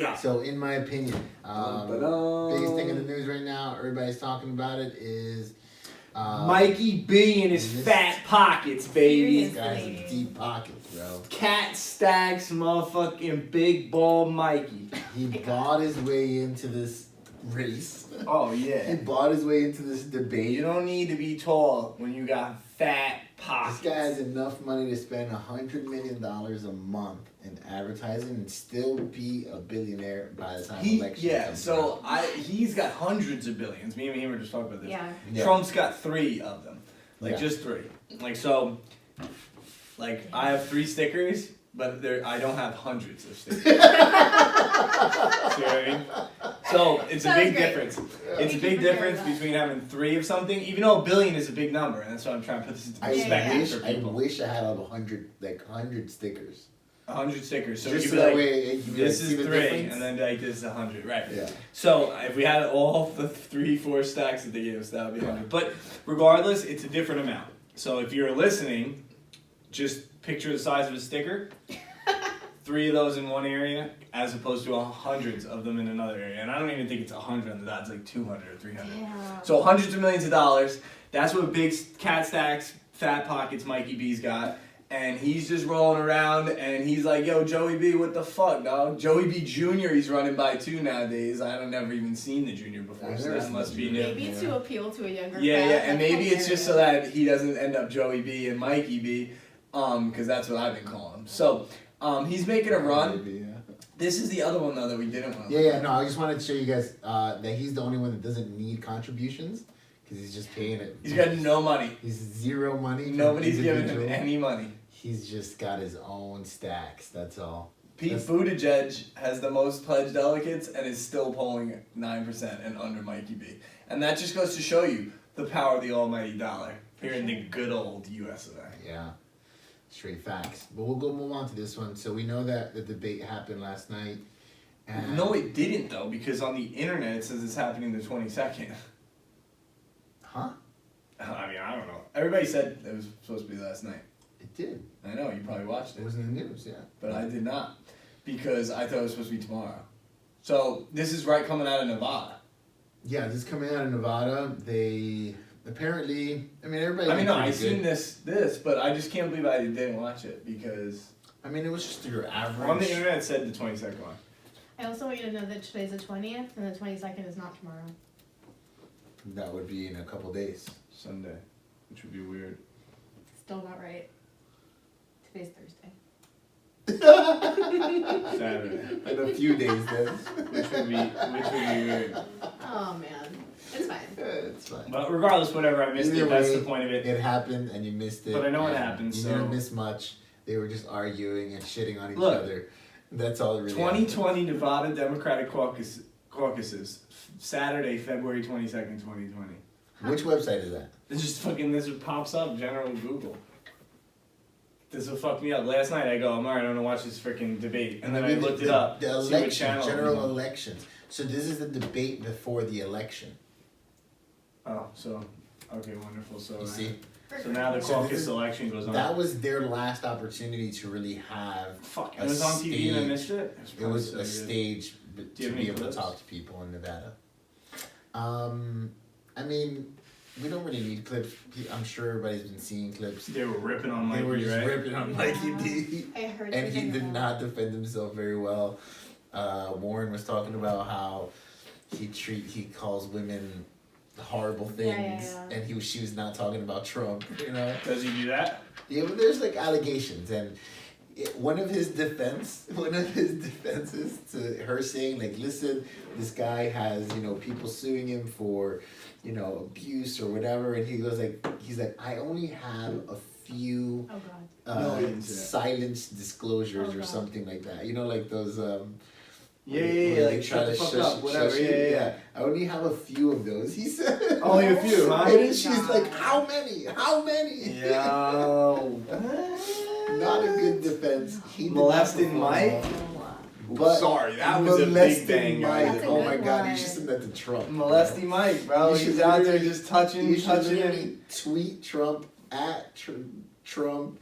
Yeah. So, in my opinion, biggest thing in the news right now, everybody's talking about it, is Mikey B and his fat pockets, baby. This guy's in deep pockets, bro. Cat Stacks, motherfucking big ball Mikey. He bought his way into this race. Oh yeah. He bought his way into this debate. You don't need to be tall when you got fat pockets. This guy has enough money to spend $100 million a month in advertising and still be a billionaire by the time election comes around. He's got hundreds of billions. Me and him were just talking about this. Yeah. Trump's got 3 of them. Just 3. I have 3 stickers, but I don't have hundreds of stickers. See what I mean? So it's a big difference. It's a big difference between having 3 of something, even though a billion is a big number, and that's why I'm trying to put this into perspective for people. I wish I had 100 stickers. 100 stickers. So just you so could that be way this is 3, difference. and then this is 100, right? Yeah. So if we had all the 3-4 stacks that they gave us, that would be 100. But regardless, it's a different amount. So if you're listening, just picture the size of a sticker. 3 of those in one area, as opposed to hundreds of them in another area. And I don't even think it's 100 on the dot. It's like 200 or 300. Yeah. So hundreds of millions of dollars. That's what big Cat Stacks, fat pockets Mikey B's got. And he's just rolling around, and he's like, yo, Joey B, what the fuck, dog? Joey B Jr. he's running by too nowadays. I don't never even seen the Junior before, so that must be new. Maybe to appeal to a younger crowd. Yeah, and maybe it's just so that he doesn't end up Joey B and Mikey B, because that's what I've been calling him. So he's making a run. Maybe, yeah. This is the other one, though, that we didn't want. No, I just wanted to show you guys that he's the only one that doesn't need contributions. Because he's just paying it. He's got no money. He's zero money. Nobody's giving him any money. He's just got his own stacks, that's all. Pete Buttigieg has the most pledged delegates and is still polling 9% and under Mikey B. And that just goes to show you the power of the almighty dollar here in the good old US of A. Yeah, straight facts. But we'll move on to this one. So we know that the debate happened last night. And no, it didn't, though, because on the internet it says it's happening the 22nd. Huh? I mean, I don't know. Everybody said it was supposed to be last night. It did. I know, you probably watched it. It was in the news, yeah. But I did not, because I thought it was supposed to be tomorrow. So, this is coming out of Nevada. Yeah, this is coming out of Nevada. They apparently, everybody... I've seen this, but I just can't believe I didn't watch it, because... it was just your average... On the internet it said the 22nd one. I also want you to know that today's the 20th, and the 22nd is not tomorrow. That would be in a couple days. Sunday, which would be weird. Still not right. Today's Thursday. Saturday. In a few days then. Which would be weird. Oh man. It's fine. It's fine. But regardless, whatever, I missed Either it. That's way, the point of it. It happened and you missed it. But I know it happened, You so... didn't miss much. They were just arguing and shitting on each Look, other. That's all it really 2020 Nevada Democratic Caucuses, Saturday, February 22nd, 2020. Which website is that? This pops up, general Google. This will fuck me up. Last night I go, I'm alright, I'm gonna watch this freaking debate. And then I looked it up. The see what election, channel general elections. So this is the debate before the election. Oh, so, okay, wonderful. So, You see? So now the caucus election goes on. That was their last opportunity to really have Fuck, it was on TV and I missed it? It was a stage to be able to talk to people in Nevada. We don't really need clips. I'm sure everybody's been seeing clips. They were ripping on Mikey, They were just right? ripping on Mikey D. I heard And he did not defend himself very well. Warren was talking about how he calls women horrible things, and she was not talking about Trump. Does he do that? Yeah, but there's allegations, and one of his defenses to her saying listen, this guy has people suing him for abuse or whatever, and he goes he's like, I only have a few silence disclosures or something like that. Like those Like shut the fuck up, whatever. Yeah. I only have a few of those, he said. Only a few, huh? And then she's like, how many? Yo. Not a good defense. He molesting Mike? But sorry, that was a big bang. Mike. Oh my god, one. you should send that to Trump. Molesting Mike, bro. He's out there just touching literally tweet Trump at Trump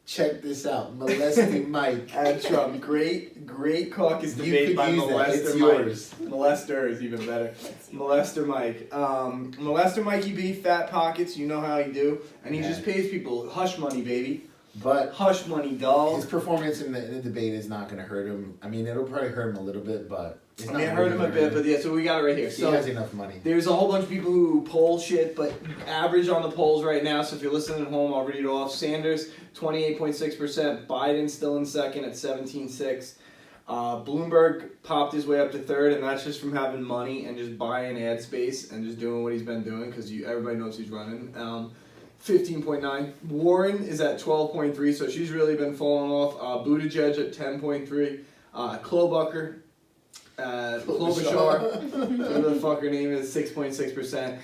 Check this out. Molesting Mike. And Trump. Great caucus You debate could by use that. It's Molester Mike. yours. Molester is even better. Molester Mike. Molester Mikey B, fat pockets, you know how he do. And he Yeah. just pays people hush money, baby. But Hush money, dog. his performance in the debate is not going to hurt him. I mean, it'll probably hurt him a little bit, but it's not I hurt him a bit, but yeah, so we got it right here. he So has enough money. there's a whole bunch of people who poll shit, but average on the polls right now, so if you're listening at home, I'll read it off. Sanders, 28.6%. Biden still in second at 17.6%. Bloomberg popped his way up to third, and that's just from having money and just buying ad space and just doing what he's been doing because everybody knows he's running. 15.9. Warren is at 12.3, so she's really been falling off. Buttigieg at 10.3. Klobuchar, Klobuchar, whatever the fuck her name is, 6.6%.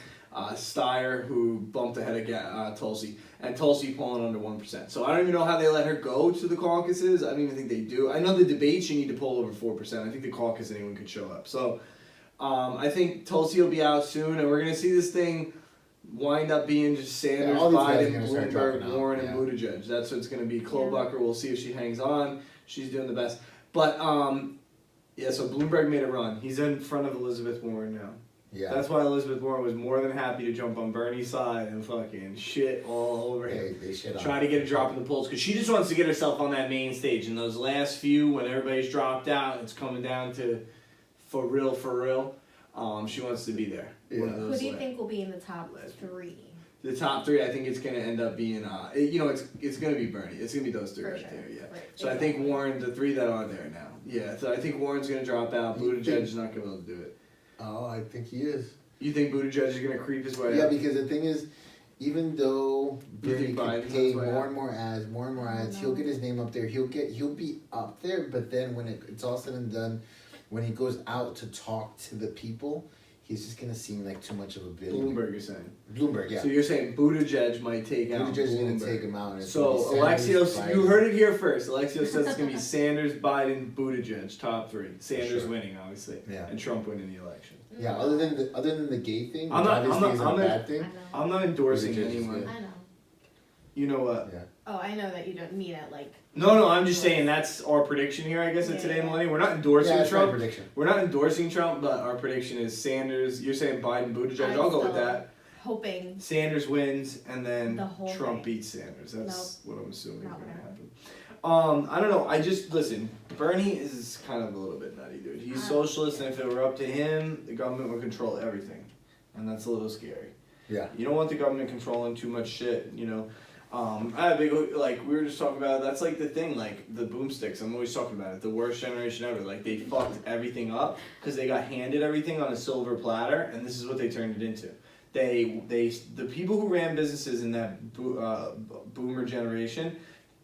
Steyer, who bumped ahead of Tulsi, and Tulsi polling under 1%. So I don't even know how they let her go to the caucuses. I don't even think they do. I know the debates you need to poll over 4%. I think the caucus anyone could show up. So I think Tulsi will be out soon, and we're gonna see this thing wind up being just Sanders, all these guys are Biden, gonna start dropping Bloomberg, out, Warren, yeah. and Buttigieg. That's what it's gonna be. Klobuchar, we'll see if she hangs on. She's doing the best. But yeah, so Bloomberg made a run. He's in front of Elizabeth Warren now. Yeah. That's why Elizabeth Warren was more than happy to jump on Bernie's side and fucking shit all over him. They shit on Try to get a drop in the polls because she just wants to get herself on that main stage. In those last few, when everybody's dropped out, it's coming down to for real. She wants to be there. Yeah. One of Who those do you like- think will be in the top 3? The top 3, I think it's going to end up being, it's going to be Bernie. It's going to be those 3 For right sure. there, yeah. Right. So I think Warren, the 3 that are there now. Yeah, so I think Warren's going to drop out. Buttigieg's not going to be able to do it. Oh, I think he is. You think Buttigieg is going to creep his way Yeah, up? because the thing is, even though You Bernie think could Biden's pay on his way more up? and more ads, I he'll know. get his name up there. He'll be up there. But then when it's all said and done, when he goes out to talk to the people, he's just gonna seem like too much of a villain. Bloomberg, you're saying. Bloomberg, yeah. So you're saying Buttigieg might take out Buttigieg is Bloomberg. gonna take him out. And it's So gonna be Sanders, Alexios, you Biden. heard it here first. Alexios says it's going to be Sanders, Biden, Buttigieg, top 3. Sanders Sure. winning, obviously, Yeah. and Trump winning the election. Yeah, other than the gay thing, which I'm not- obviously isn't I'm a not- bad I thing. know. I'm not endorsing Buttigieg is anyone. good. I know. You know what? Yeah. Oh, I know that you don't mean it like. No, I'm just saying that's our prediction here, I guess, at Yeah, Today yeah. Millenia. We're not endorsing Yeah, that's my Trump. prediction. We're not endorsing Trump, but our prediction is Sanders. You're saying Biden, Buttigieg. I'm I'll go with still that. Hoping. Sanders wins, and then The whole Trump thing. beats Sanders. That's what I'm assuming is Not going to gonna happen. I don't know. I just listen. Bernie is kind of a little bit nutty, dude. He's socialist, and if it were up to him, the government would control everything, and that's a little scary. Yeah. You don't want the government controlling too much shit, you know. I had a big, like, we were just talking about, that's like the thing, like, the boomsticks, I'm always talking about it, the worst generation ever, like, they fucked everything up, because they got handed everything on a silver platter, and this is what they turned it into. The people who ran businesses in that boomer generation,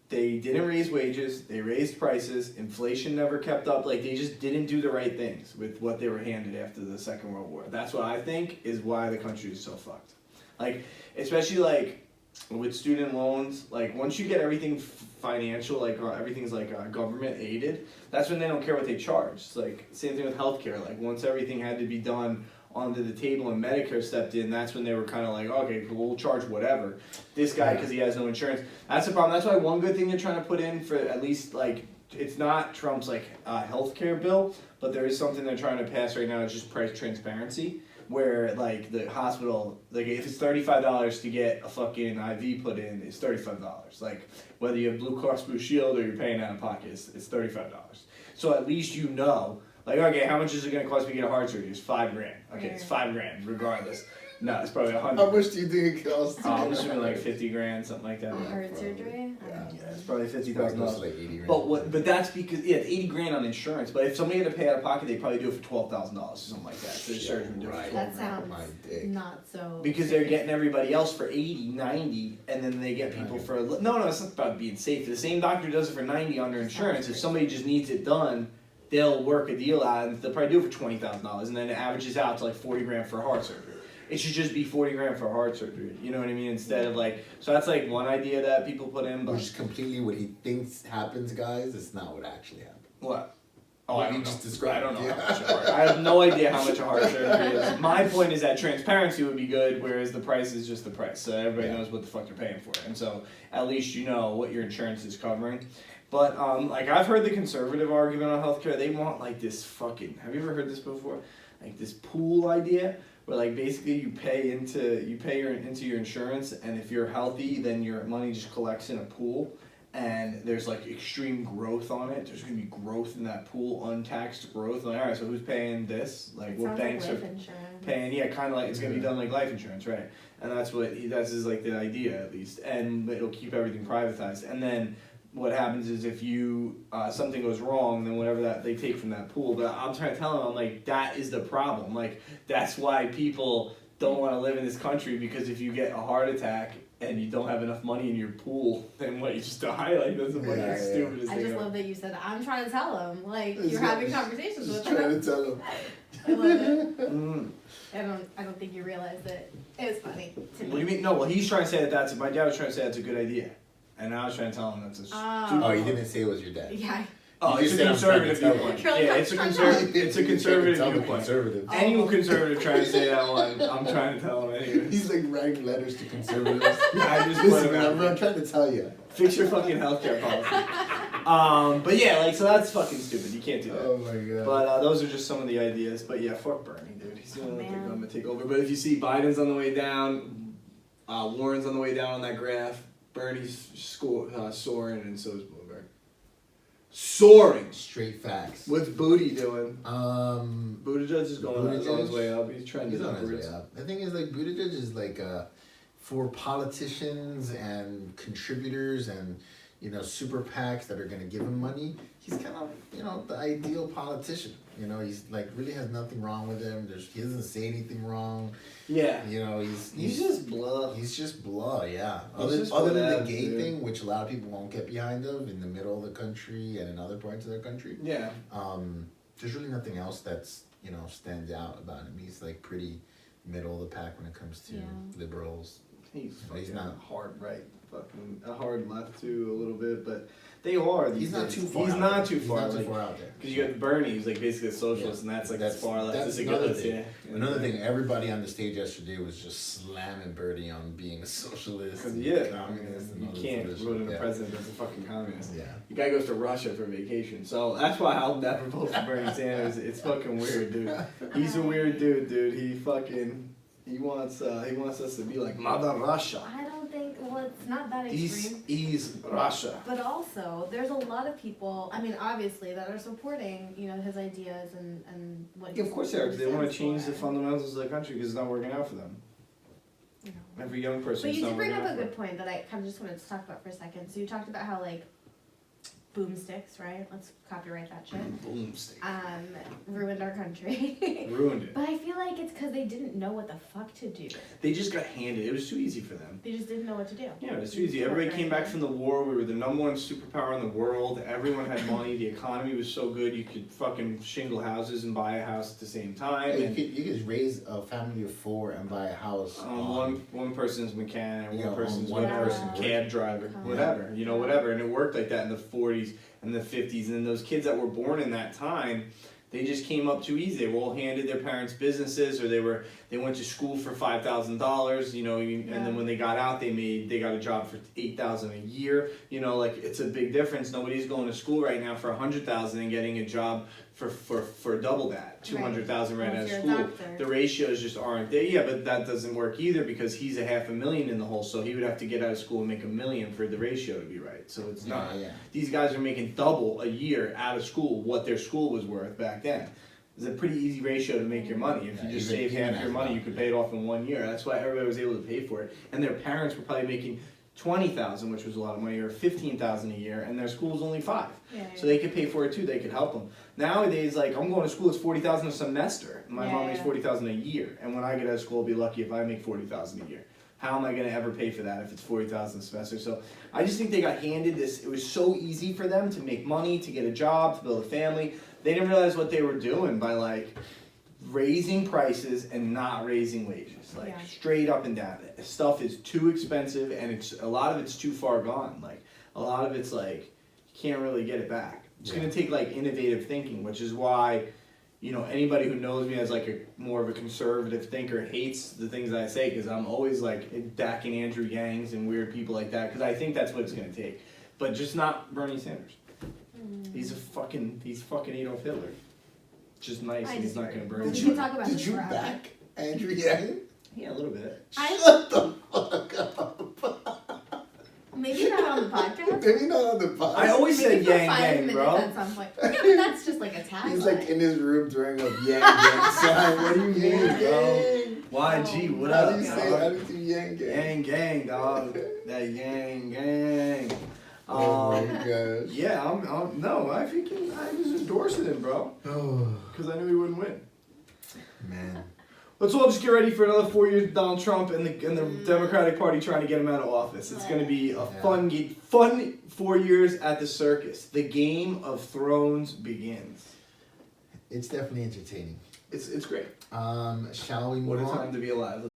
they didn't raise wages, they raised prices, inflation never kept up, like, they just didn't do the right things with what they were handed after the Second World War. That's what I think is why the country is so fucked. Like, especially, like, with student loans, like once you get everything financial, like everything's like government aided, that's when they don't care what they charge. It's like same thing with healthcare. Like once everything had to be done onto the table and Medicare stepped in, that's when they were kind of like, okay, we'll charge whatever. This guy because he has no insurance. That's the problem. That's why one good thing they're trying to put in for at least like it's not Trump's like healthcare bill, but there is something they're trying to pass right now. It's just price transparency. Where like the hospital, like if it's $35 to get a fucking IV put in, it's $35. Like whether you have Blue Cross Blue Shield or you're paying out of pocket, it's $35. So at least you know, like okay, how much is it gonna cost me to get a heart surgery? It's $5,000. Okay, it's $5,000 regardless. No, it's probably $100. How much do you think it costs? I'm assuming like $50,000, something like that. Heart surgery? Yeah. Yeah, it's probably Probably $50,000. close to like 80 grand. But that's because it's $80,000 on insurance. But if somebody had to pay out of pocket, they probably do it for $12,000 or something like that. So the surgeon would do it for That $12,000. sounds My dick. not so. Because they're getting everybody else for 80, 90, and then they get people for no, it's not about being safe. The same doctor does it for 90 under insurance. If somebody just needs it done, they'll work a deal out, and they'll probably do it for $20,000, and then it averages out to like $40,000 for heart surgery. It should just be $40,000 for heart surgery. You know what I mean? Instead of like, so that's like one idea that people put in. But Which is completely what he thinks happens, guys. It's not what actually happens. what? Oh, What I you don't just know. described. I don't know Yeah. how much a heart. I have no idea how much a heart surgery is. My point is that transparency would be good, whereas the price is just the price, so everybody knows what the fuck they're paying for, and so at least you know what your insurance is covering. But like I've heard the conservative argument on healthcare. They want like this fucking. Have you ever heard this before? Like this pool idea, where like basically you pay into your insurance, and if you're healthy, then your money just collects in a pool. And there's like extreme growth on it. There's gonna be growth in that pool, untaxed growth. Like, all right, so who's paying this? Like, It what sounds banks like are life insurance. paying? Yeah, kind of like it's gonna be done like life insurance, right? And that's his like the idea at least. And it'll keep everything privatized. And then what happens is if you something goes wrong, then whatever that they take from that pool. But I'm trying to tell them, I'm like, that is the problem. Like that's why people don't want to live in this country, because if you get a heart attack and you don't have enough money in your pool, then what, you just die? Like, that's the fucking stupidest I thing just ever. love that you said, I'm trying to tell them. Like, It's you're not- having conversations Just with trying them. to tell him. I love it. Mm. I don't think you realized it. It was funny to What do you me. mean? No, well, he's trying to say that my dad was trying to say that's a good idea. And I was trying to tell him that's a Oh. Oh, you didn't say it was your dad. Yeah. Oh, You it's just a said I'm trying to conservative tell viewpoint. him. You're like, Yeah, I'm it's a trying to conservative. It's a You're trying to conservative tell the viewpoint. conservative. Oh. Any conservative trying to say that one, I'm trying to tell him anyway. He's like writing letters to conservatives. Yeah, I just put Listen, him man, out I'm there. trying to tell you. Fix your fucking healthcare policy. But yeah, like, so that's fucking stupid. You can't do that. Oh my god. But those are just some of the ideas. But yeah, fuck Bernie, dude. He's the only thing I'm gonna take over. But if you see Biden's on the way down, Warren's on the way down on that graph, Bernie's soaring, and so is Bloomberg. Soaring. Straight facts. What's Booty doing? Um, Buttigieg is going he's on his Buttigieg? way up. He's trending he's on his upwards. way up. The thing is, like, Buttigieg is like for politicians and contributors and super PACs that are gonna give him money. He's kind of the ideal politician. He's like really has nothing wrong with him. He doesn't say anything wrong. Yeah. He's just blah. He's just blah, yeah. He's Other just than the blah, gay dude. thing, which a lot of people won't get behind of in the middle of the country and in other parts of the country. Yeah. There's really nothing else that's stands out about him. He's like pretty middle of the pack when it comes to liberals. He's But he's fucking not- hard right, fucking a hard left too a little bit, but they are. These He's not days. too far. He's out not there. too far. He's not like, too far out there. because you got Bernie, who's like basically a socialist, and that's like as far left that's as it another goes. thing. Yeah. Another thing, everybody on the stage yesterday was just slamming Bernie on being a socialist. And Yeah, communist. And you all this can't other shit. vote in a Yeah. president that's a fucking communist. Yeah. The guy goes to Russia for vacation, so that's why I'll never vote for Bernie Sanders. It's fucking weird, dude. He's a weird dude. He wants us to be like Mother Russia. I don't think, well, it's not that extreme. He's Russia. But also, there's a lot of people, I mean, obviously, that are supporting, his ideas and what Yeah, of course they are, 'cause they want to change the stands fundamentals of the country because it's not working out for them. for, Every young person. But it's you not did bring working up out a for good point that I kind of just wanted to talk about for a second. So you talked about how, like, boomsticks, right? Let's copyright that shit. them. Boomstick. Ruined our country. Ruined it. But I feel like it's because they didn't know what the fuck to do. They just got handed. It was too easy for them. They just didn't know what to do. Yeah, it was too easy. Everybody came back from the war. We were the #1 superpower in the world. Everyone had money. The economy was so good. You could fucking shingle houses and buy a house at the same time. Yeah, And, you could raise a family of 4 and buy a house. one person's mechanic, Yeah, one person's one whatever, person cab driver, whatever, whatever. And it worked like that in the 40s and the 50s. And then those kids that were born in that time, they just came up too easy. They were all handed their parents' businesses, or they went to school for $5,000, and then when they got out, they got a job for $8,000 a year. Like, it's a big difference. Nobody's going to school right now for $100,000 and getting a job for double that, $200,000 right out of Unless you're a school. doctor. The ratios just aren't there. Yeah, but that doesn't work either because he's a $500,000 in the hole, so he would have to get out of school and make $1 million for the ratio to be right. So it's not. Yeah. These guys are making double a year out of school what their school was worth back then. It's a pretty easy ratio to make your money. If you Yeah, just even- save half even your as money, well. you could pay it off in 1 year. That's why everybody was able to pay for it. And their parents were probably making $20,000, which was a lot of money, or $15,000 a year, and their school was only $5,000. So they could pay for it too. They could help them. Nowadays, like, I'm going to school, it's $40,000 a semester. My mom makes $40,000 a year, and when I get out of school, I'll be lucky if I make $40,000 a year. How am I going to ever pay for that if it's $40,000 a semester? So I just think they got handed this. It was so easy for them to make money, to get a job, to build a family. They didn't realize what they were doing by, like, raising prices and not raising wages, like straight up and down. Stuff is too expensive, and a lot of it's too far gone. Like, a lot of it's like you can't really get it back. It's gonna take like innovative thinking, which is why, you know, anybody who knows me as like a more of a conservative thinker hates the things that I say, because I'm always like backing Andrew Yangs and weird people like that, because I think that's what it's gonna take. But just not Bernie Sanders. He's fucking Adolf Hitler. Just nice, and he's not gonna burn. We can talk about Did this you forever. back Andrew Yang? Yeah, a little bit. Shut the fuck up. Maybe not on the podcast. Maybe not on the podcast. I always Maybe said for Yang 5 Yang, minutes bro. at some point. Yeah, but that's just like a tagline. He's like in his room throwing up Yang Yang sign. What do you mean, bro? YG, what How up, do you say? dog? How do you do Yang Gang? Yang gang, dog. That Yang gang. Oh my gosh. Yeah, no, I was endorsing him, bro, Oh because I knew he wouldn't win. man. Let's all just get ready for another 4 years of Donald Trump and the Democratic Party trying to get him out of office. It's going to be a fun 4 years at the circus. The Game of Thrones begins. It's definitely entertaining. It's great. Shall we What move a on? time to be alive.